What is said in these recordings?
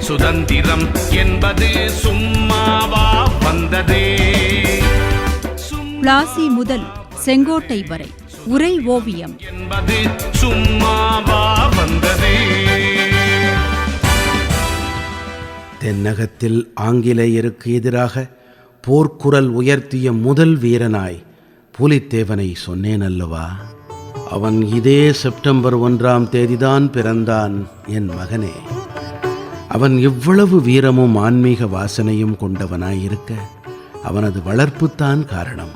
சுதந்திரம் என்பது சும்மாவா வந்ததே. பிளாசி முதல் செங்கோட்டை வரை உரை ஓவியம் என்பது சும்மாவா வந்ததே. தென்னகத்தில் ஆங்கிலேயருக்கு எதிராக போர்க்குரல் உயர்த்திய முதல் வீரனாய் பூலித்தேவனை சொன்னேன் அல்லவா? அவன் இதே செப்டம்பர் 1ஆம் தேதிதான் பிறந்தான் என் மகனே. அவன் இவ்வளவு வீரமும் ஆன்மீக வாசனையும் கொண்டவனாயிருக்க அவனது வளர்ப்புத்தான் காரணம்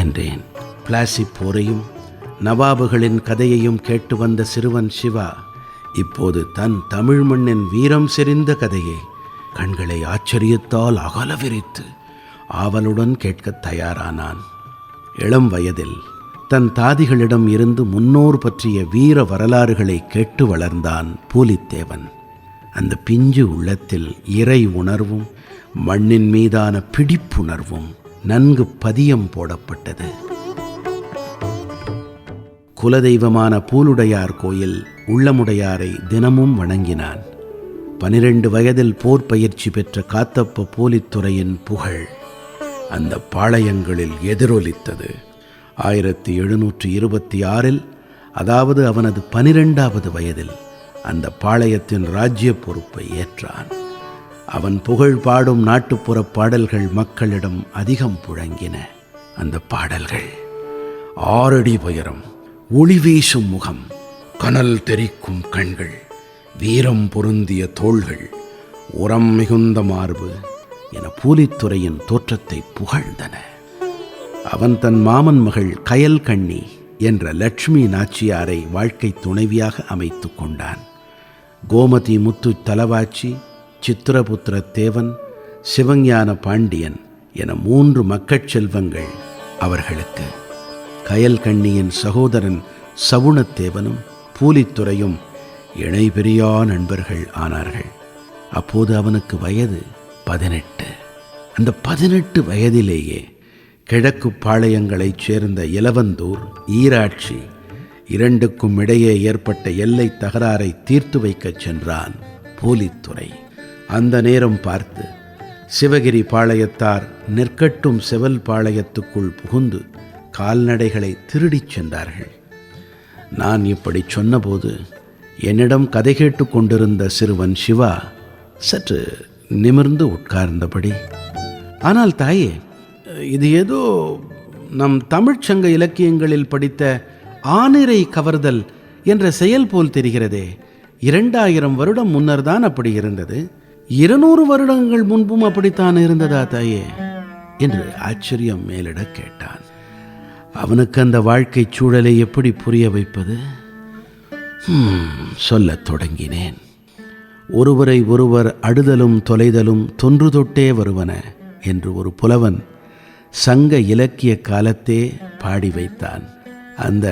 என்றேன். பிளாசி போரையும் நவாபுகளின் கதையையும் கேட்டு வந்த சிறுவன் சிவா இப்போது தன் தமிழ் மண்ணின் வீரம் செறிந்த கதையை கண்களை ஆச்சரியத்தால் அகல விரித்து ஆவலுடன் கேட்கத் தயாரானான். இளம் வயதில் தன் தாதிகளிடம் இருந்து முன்னோர் பற்றிய வீர வரலாறுகளை கேட்டு வளர்ந்தான் பூலித்தேவன். அந்த பிஞ்சு உள்ளத்தில் இறை உணர்வும் மண்ணின் மீதான பிடிப்புணர்வும் நன்கு பதியம் போடப்பட்டது. குலதெய்வமான பூலுடையார் கோயில் உள்ளமுடையாரை தினமும் வணங்கினான். 12 வயதில் போர் பயிற்சி பெற்ற காத்தப்ப பூலித்துறையின் புகழ் அந்த பாளையங்களில் எதிரொலித்தது. 1726 அதாவது அவனது 12வது வயதில் அந்த பாளையத்தின் ராஜ்ய பொறுப்பை ஏற்றான். அவன் புகழ் பாடும் நாட்டுப்புற பாடல்கள் மக்களிடம் அதிகம் புழங்கின. அந்த பாடல்கள் 6 அடி உயரம், ஒளி வீசும் முகம், கனல் தெறிக்கும் கண்கள், வீரம் பொருந்திய தோள்கள், உரம் மிகுந்த மார்பு என பூலித்துறையின் தோற்றத்தை புகழ்ந்தன. அவன் தன் மாமன் மகள் கயல் கண்ணி என்ற லட்சுமி நாச்சியாரை வாழ்க்கை துணைவியாக அமைத்து கொண்டான். கோமதி முத்து தலவாச்சி, சித்திரபுத்திர தேவன், சிவஞான பாண்டியன் என 3 மக்கட் செல்வங்கள் அவர்களுக்கு. கயல் கண்ணியின் சகோதரன் சவுணத்தேவனும் பூலித்துறையும் இணைபிரியா நண்பர்கள் ஆனார்கள். அப்போது அவனுக்கு வயது 18. அந்த 18 வயதிலேயே கிழக்கு பாளையங்களைச் சேர்ந்த இலவந்தூர், ஈராட்சி இரண்டுக்கும் இடையே ஏற்பட்ட எல்லை தகராறை தீர்த்து வைக்கச் சென்றான் பூலித்துறை. அந்த நேரம் பார்த்து சிவகிரி பாளையத்தார் நெற்கட்டும் செவல் பாளையத்துக்குள் புகுந்து கால்நடைகளை திருடிச் சென்றார்கள். நான் இப்படி சொன்னபோது என்னிடம் கதை கேட்டு கொண்டிருந்த சிறுவன் சிவா சற்று நிமிர்ந்து உட்கார்ந்தபடி, ஆனால் தாயே, இது ஏதோ நம் தமிழ்ச்சங்க இலக்கியங்களில் படித்த ஆனிரை கவர்தல் என்ற செயல் போல் தெரிகிறதே. 2000 வருடம் முன்னர் தான் அப்படி இருந்தது. 200 வருடங்கள் முன்பும் அப்படித்தான் இருந்ததா தாயே என்று ஆச்சரியம் மேலிட கேட்டான். அவனுக்கு அந்த வாழ்க்கை சூழலை எப்படி புரிய வைப்பது? சொல்லத் தொடங்கினேன். ஒருவரை ஒருவர் அடுதலும் தொலைதலும் தொன்று தொட்டே வருவன என்று ஒரு புலவன் சங்க இலக்கிய காலத்தே பாடி வைத்தான். அந்த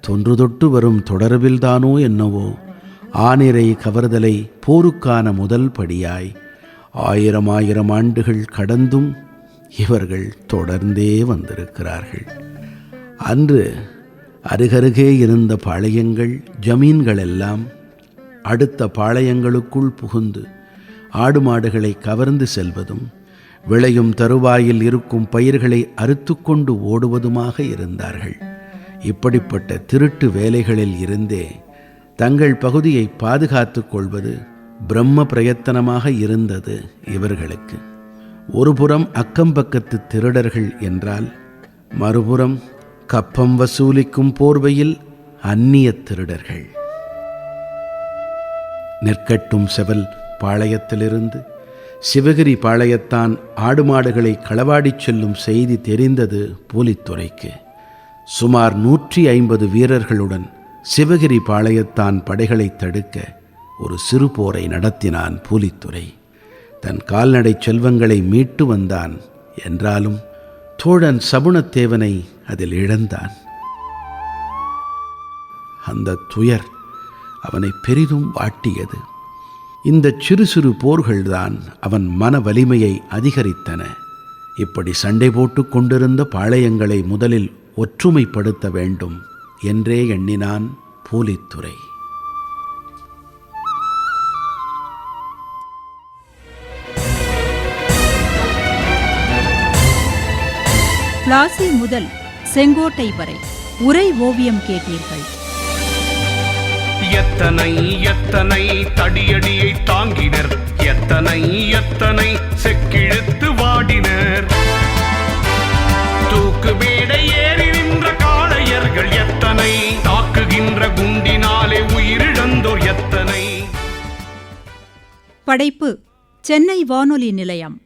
தொன்று தொட்டு வரும் தொடர்பில்தானோ என்னவோ ஆனிரை கவர்தலை போருக்கான முதல் படியாய் 1000 ஆண்டுகள் கடந்தும் இவர்கள் தொடர்ந்தே வந்திருக்கிறார்கள். அன்று அருகருகே இருந்த பாளையங்கள், ஜமீன்கள் எல்லாம் அடுத்த பாளையங்களுக்குள் புகுந்து ஆடு மாடுகளை கவர்ந்து செல்வதும் விளையும் தருவாயில் இருக்கும் பயிர்களை அறுத்து கொண்டு ஓடுவதுமாக இருந்தார்கள். இப்படிப்பட்ட திருட்டு வேலைகளில் இருந்தே தங்கள் பகுதியை பாதுகாத்து கொள்வது பிரம்ம பிரயத்தனமாக இருந்தது இவர்களுக்கு. ஒருபுறம் அக்கம்பக்கத்து திருடர்கள் என்றால், மறுபுறம் கப்பம் வசூலிக்கும் போர்வையில் அந்நிய திருடர்கள். நெற்கட்டும் செவல் பாளையத்திலிருந்து சிவகிரி பாளையத்தான் ஆடு மாடுகளை களவாடிச் செல்லும் செய்தி தெரிந்தது பூலித்துறைக்கு. சுமார் 150 வீரர்களுடன் சிவகிரி பாளையத்தான் படைகளை தடுக்க ஒரு சிறு போரை நடத்தினான் பூலித்துறை. தன் கால்நடை செல்வங்களை மீட்டு வந்தான். என்றாலும் தோழன் சபுணத்தேவனை அதில் இழந்தான். அந்த துயர் அவனை பெரிதும் வாட்டியது. இந்த சிறு சிறு போர்கள்தான் அவன் மன வலிமையை அதிகரித்தன. இப்படி சண்டை போட்டு கொண்டிருந்த பாளையங்களை முதலில் ஒற்றுமைப்படுத்த வேண்டும் என்றே எண்ணினான் பூலித்துறை. பிளாசி முதல் செங்கோட்டை வரை உரை ஓவியம் கேட்டீர்கள். எத்தனை எத்தனை தடியடியை தாங்கினர், எத்தனை எத்தனை செக்கிழுத்து வாடினர். தூக்கு மேடை ஏறி நின்ற காளையர்கள் எத்தனை, தாக்குகின்ற குண்டினாலே உயிரிழந்தோர் எத்தனை. படைப்பு சென்னை வானொலி நிலையம்.